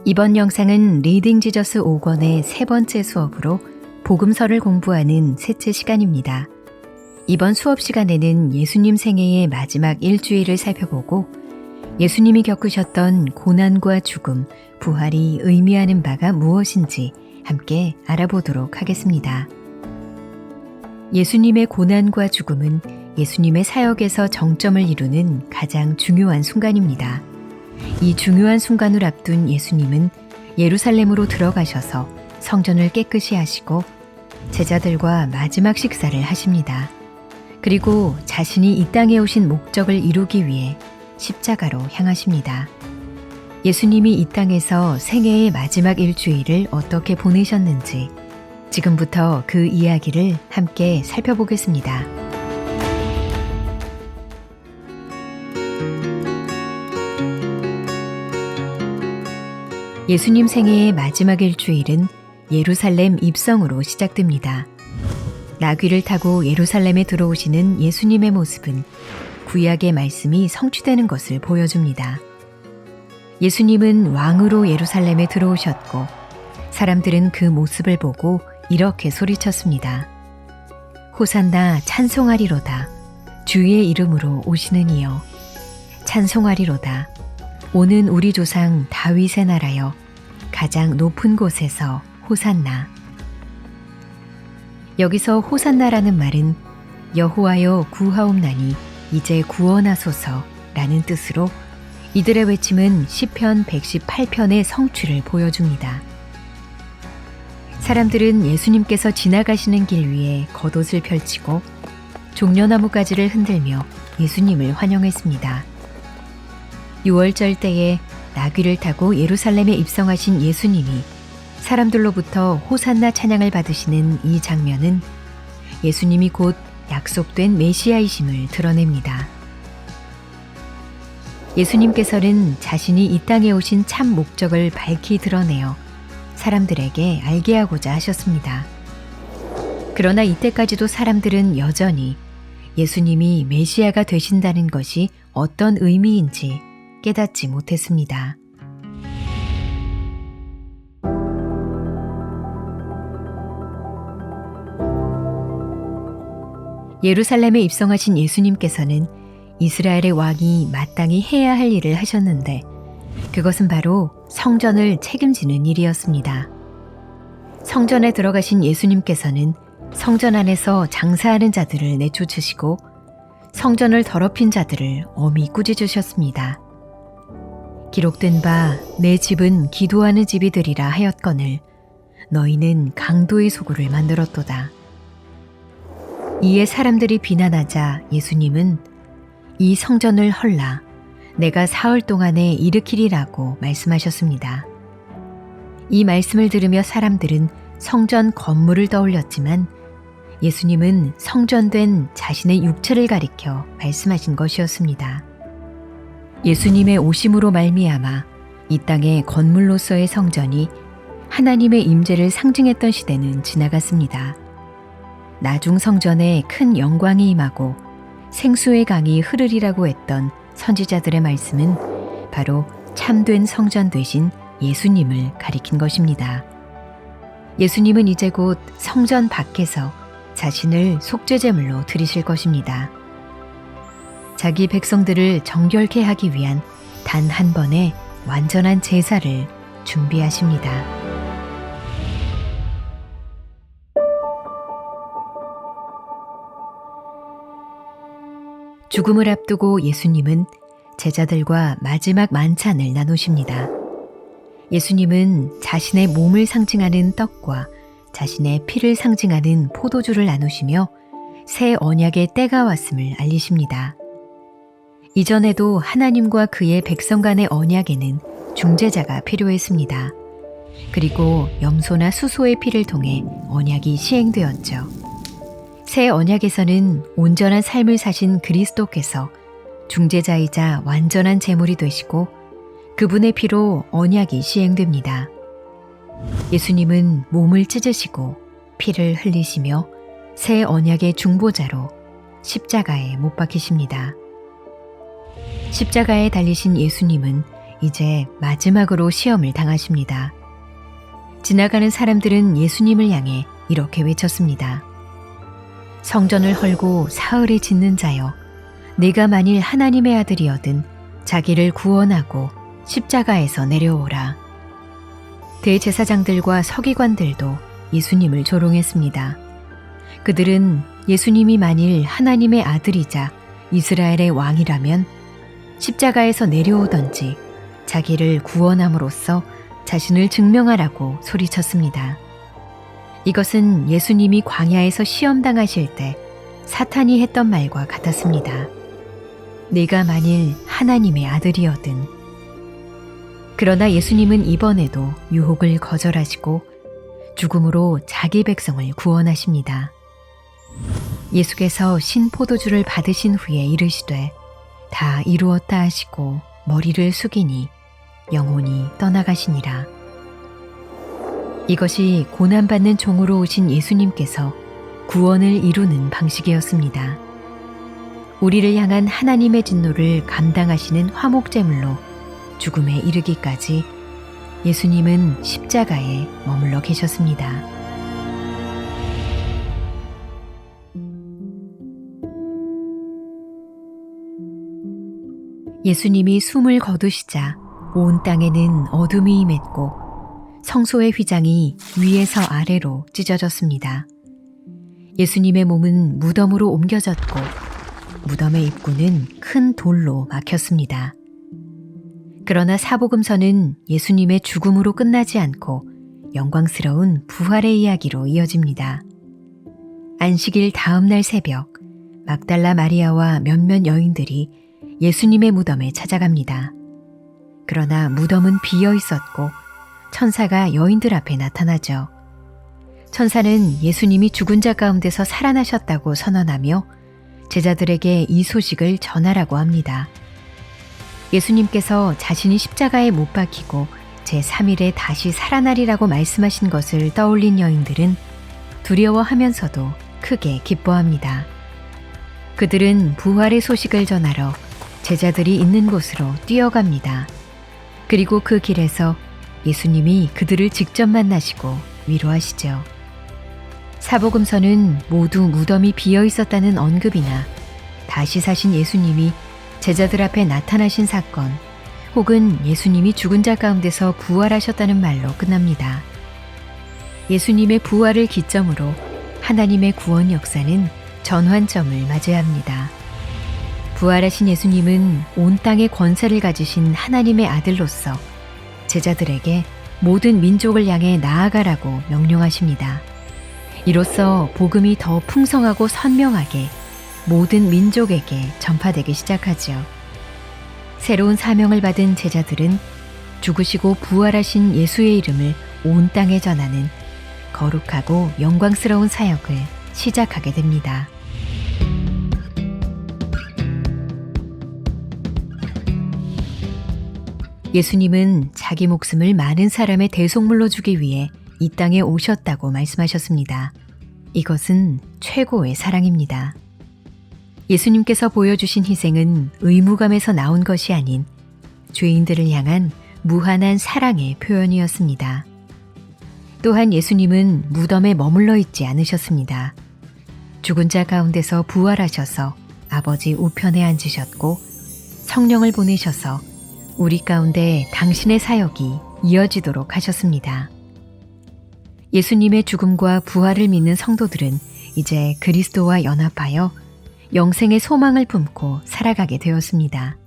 이번 영상은 리딩 지저스 5권의 세 번째 수업으로 복음서를 공부하는 셋째 시간입니다. 이번 수업 시간에는 예수님 생애의 마지막 일주일을 살펴보고 예수님이 겪으셨던 고난과 죽음, 부활이 의미하는 바가 무엇인지 함께 알아보도록 하겠습니다. 예수님의 고난과 죽음은 예수님의 사역에서 정점을 이루는 가장 중요한 순간입니다. 이 중요한 순간을 앞둔 예수님은 예루살렘으로 들어가셔서 성전을 깨끗이 하시고 제자들과 마지막 식사를 하십니다. 그리고 자신이 이 땅에 오신 목적을 이루기 위해 십자가로 향하십니다. 예수님이 이 땅에서 생애의 마지막 일주일을 어떻게 보내셨는지 지금부터 그 이야기를 함께 살펴보겠습니다. 예수님 생애의 마지막 일주일은 예루살렘 입성으로 시작됩니다. 나귀를 타고 예루살렘에 들어오시는 예수님의 모습은 구약의 말씀이 성취되는 것을 보여줍니다. 예수님은 왕으로 예루살렘에 들어오셨고 사람들은 그 모습을 보고 이렇게 소리쳤습니다. 호산나 찬송하리로다. 주의 이름으로 오시는 이여. 찬송하리로다. 오는 우리 조상 다윗의 나라여 가장 높은 곳에서 호산나. 여기서 호산나라는 말은 여호와여 구하옵나니 이제 구원하소서라는 뜻으로 이들의 외침은 시편 118편의 성취를 보여줍니다. 사람들은 예수님께서 지나가시는 길 위에 겉옷을 펼치고 종려나무 가지를 흔들며 예수님을 환영했습니다. 6월절 때에 나귀를 타고 예루살렘에 입성하신 예수님이 사람들로부터 호산나 찬양을 받으시는 이 장면은 예수님이 곧 약속된 메시아이심을 드러냅니다. 예수님께서는 자신이 이 땅에 오신 참 목적을 밝히 드러내어 사람들에게 알게 하고자 하셨습니다. 그러나 이때까지도 사람들은 여전히 예수님이 메시아가 되신다는 것이 어떤 의미인지 깨닫지 못했습니다. 예루살렘에 입성하신 예수님께서는 이스라엘의 왕이 마땅히 해야 할 일을 하셨는데 그것은 바로 성전을 책임지는 일이었습니다. 성전에 들어가신 예수님께서는 성전 안에서 장사하는 자들을 내쫓으시고 성전을 더럽힌 자들을 엄히 꾸짖으셨습니다. 기록된 바 내 집은 기도하는 집이 되리라 하였거늘 너희는 강도의 소굴을 만들었도다. 이에 사람들이 비난하자 예수님은 이 성전을 헐라 내가 사흘 동안에 일으키리라고 말씀하셨습니다. 이 말씀을 들으며 사람들은 성전 건물을 떠올렸지만 예수님은 성전된 자신의 육체를 가리켜 말씀하신 것이었습니다. 예수님의 오심으로 말미암아 이 땅의 건물로서의 성전이 하나님의 임재를 상징했던 시대는 지나갔습니다. 나중 성전에 큰 영광이 임하고 생수의 강이 흐르리라고 했던 선지자들의 말씀은 바로 참된 성전 되신 예수님을 가리킨 것입니다. 예수님은 이제 곧 성전 밖에서 자신을 속죄제물로 드리실 것입니다. 자기 백성들을 정결케 하기 위한 단 한 번의 완전한 제사를 준비하십니다. 죽음을 앞두고 예수님은 제자들과 마지막 만찬을 나누십니다. 예수님은 자신의 몸을 상징하는 떡과 자신의 피를 상징하는 포도주를 나누시며 새 언약의 때가 왔음을 알리십니다. 이전에도 하나님과 그의 백성 간의 언약에는 중재자가 필요했습니다. 그리고 염소나 수소의 피를 통해 언약이 시행되었죠. 새 언약에서는 온전한 삶을 사신 그리스도께서 중재자이자 완전한 제물이 되시고 그분의 피로 언약이 시행됩니다. 예수님은 몸을 찢으시고 피를 흘리시며 새 언약의 중보자로 십자가에 못 박히십니다. 십자가에 달리신 예수님은 이제 마지막으로 시험을 당하십니다. 지나가는 사람들은 예수님을 향해 이렇게 외쳤습니다. 성전을 헐고 사흘에 짓는 자여, 네가 만일 하나님의 아들이어든 자기를 구원하고 십자가에서 내려오라. 대제사장들과 서기관들도 예수님을 조롱했습니다. 그들은 예수님이 만일 하나님의 아들이자 이스라엘의 왕이라면 십자가에서 내려오던지 자기를 구원함으로써 자신을 증명하라고 소리쳤습니다. 이것은 예수님이 광야에서 시험당하실 때 사탄이 했던 말과 같았습니다. 네가 만일 하나님의 아들이어든. 그러나 예수님은 이번에도 유혹을 거절하시고 죽음으로 자기 백성을 구원하십니다. 예수께서 신포도주를 받으신 후에 이르시되 다 이루었다 하시고 머리를 숙이니 영혼이 떠나가시니라. 이것이 고난받는 종으로 오신 예수님께서 구원을 이루는 방식이었습니다. 우리를 향한 하나님의 진노를 감당하시는 화목제물로 죽음에 이르기까지 예수님은 십자가에 머물러 계셨습니다. 예수님이 숨을 거두시자 온 땅에는 어둠이 임했고 성소의 휘장이 위에서 아래로 찢어졌습니다. 예수님의 몸은 무덤으로 옮겨졌고 무덤의 입구는 큰 돌로 막혔습니다. 그러나 사복음서는 예수님의 죽음으로 끝나지 않고 영광스러운 부활의 이야기로 이어집니다. 안식일 다음 날 새벽, 막달라 마리아와 몇몇 여인들이 예수님의 무덤에 찾아갑니다. 그러나 무덤은 비어 있었고 천사가 여인들 앞에 나타나죠. 천사는 예수님이 죽은 자 가운데서 살아나셨다고 선언하며 제자들에게 이 소식을 전하라고 합니다. 예수님께서 자신이 십자가에 못 박히고 제3일에 다시 살아나리라고 말씀하신 것을 떠올린 여인들은 두려워하면서도 크게 기뻐합니다. 그들은 부활의 소식을 전하러 제자들이 있는 곳으로 뛰어갑니다. 그리고 그 길에서 예수님이 그들을 직접 만나시고 위로하시죠. 사복음서는 모두 무덤이 비어 있었다는 언급이나 다시 사신 예수님이 제자들 앞에 나타나신 사건 혹은 예수님이 죽은 자 가운데서 부활하셨다는 말로 끝납니다. 예수님의 부활을 기점으로 하나님의 구원 역사는 전환점을 맞이합니다. 부활하신 예수님은 온 땅의 권세를 가지신 하나님의 아들로서 제자들에게 모든 민족을 향해 나아가라고 명령하십니다. 이로써 복음이 더 풍성하고 선명하게 모든 민족에게 전파되기 시작하죠. 새로운 사명을 받은 제자들은 죽으시고 부활하신 예수의 이름을 온 땅에 전하는 거룩하고 영광스러운 사역을 시작하게 됩니다. 예수님은 자기 목숨을 많은 사람의 대속물로 주기 위해 이 땅에 오셨다고 말씀하셨습니다. 이것은 최고의 사랑입니다. 예수님께서 보여주신 희생은 의무감에서 나온 것이 아닌 죄인들을 향한 무한한 사랑의 표현이었습니다. 또한 예수님은 무덤에 머물러 있지 않으셨습니다. 죽은 자 가운데서 부활하셔서 아버지 우편에 앉으셨고 성령을 보내셔서 우리 가운데 당신의 사역이 이어지도록 하셨습니다. 예수님의 죽음과 부활을 믿는 성도들은 이제 그리스도와 연합하여 영생의 소망을 품고 살아가게 되었습니다.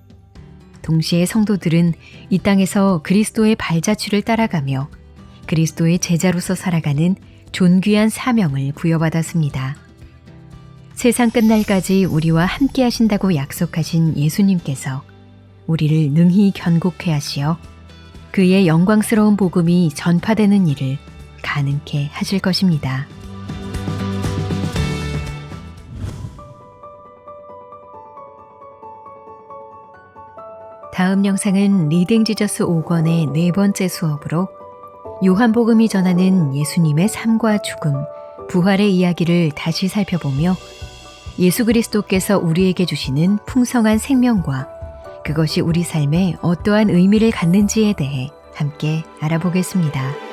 동시에 성도들은 이 땅에서 그리스도의 발자취를 따라가며 그리스도의 제자로서 살아가는 존귀한 사명을 부여받았습니다. 세상 끝날까지 우리와 함께 하신다고 약속하신 예수님께서 우리를 능히 견고케 하시어 그의 영광스러운 복음이 전파되는 일을 가능케 하실 것입니다. 다음 영상은 리딩 지저스 5권의 네 번째 수업으로 요한복음이 전하는 예수님의 삶과 죽음, 부활의 이야기를 다시 살펴보며 예수 그리스도께서 우리에게 주시는 풍성한 생명과 그것이 우리 삶에 어떠한 의미를 갖는지에 대해 함께 알아보겠습니다.